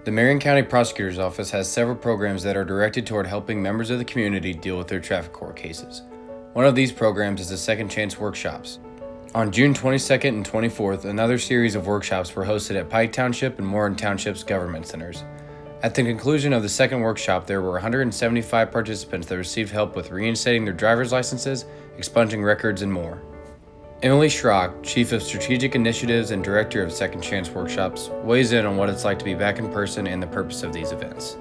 The Marion County Prosecutor's Office has several programs that are directed toward helping members of the community deal with their traffic court cases. One of these programs is the Second Chance Workshops. On June 22nd and 24th, another series of workshops were hosted at Pike Township and Warren Township's government centers. At the conclusion of the second workshop, there were 175 participants that received help with reinstating their driver's licenses, expunging records, and more. Emily Schrock, Chief of Strategic Initiatives and Director of Second Chance Workshops, weighs in on what it's like to be back in person and the purpose of these events.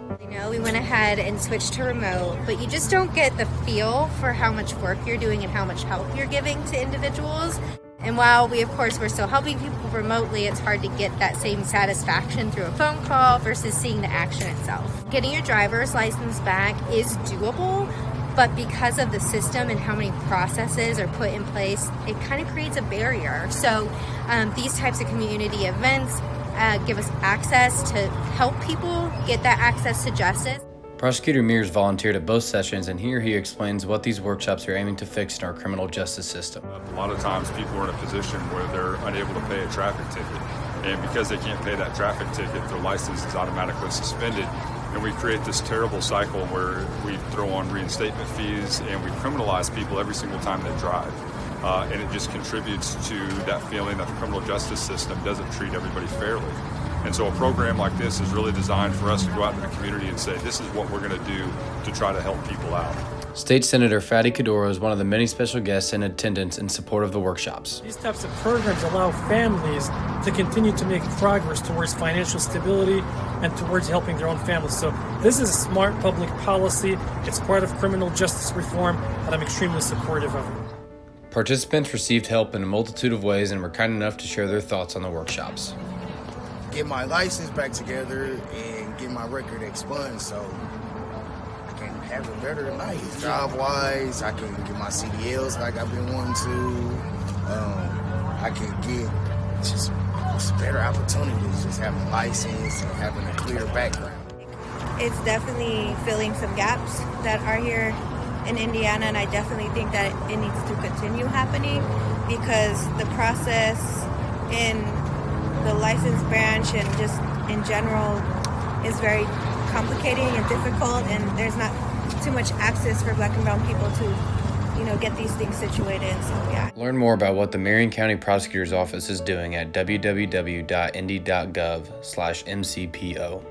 We went ahead and switched to remote, but you just don't get the feel for how much work you're doing and how much help you're giving to individuals. And while we, of course, we're still helping people remotely, it's hard to get that same satisfaction through a phone call versus seeing the action itself. Getting your driver's license back is doable, but because of the system and how many processes are put in place, it kind of creates a barrier. So these types of community events give us access to help people get that access to justice. Prosecutor Mears volunteered at both sessions, and here he explains what these workshops are aiming to fix in our criminal justice system. A lot of times people are in a position where they're unable to pay a traffic ticket, and because they can't pay that traffic ticket, their license is automatically suspended. And we create this terrible cycle where we throw on reinstatement fees and we criminalize people every single time they drive. And it just contributes to that feeling that the criminal justice system doesn't treat everybody fairly. And so a program like this is really designed for us to go out to the community and say, this is what we're going to do to try to help people out. State Senator Fatty Cadoro is one of the many special guests in attendance in support of the workshops. These types of programs allow families to continue to make progress towards financial stability and towards helping their own families. So this is a smart public policy. It's part of criminal justice reform, and I'm extremely supportive of it. Participants received help in a multitude of ways and were kind enough to share their thoughts on the workshops. Get my license back together and get my record expunged so I can have a better life. Job-wise, I can get my CDLs like I've been wanting to. I can get just better opportunities, just having a license and having a clear background. It's definitely filling some gaps that are here in Indiana, and I definitely think that it needs to continue happening because the process in the license branch and just in general is very complicating and difficult, and there's not too much access for Black and brown people to get these things situated. So yeah. Learn more about what the Marion County Prosecutor's Office is doing at www.indy.gov/mcpo.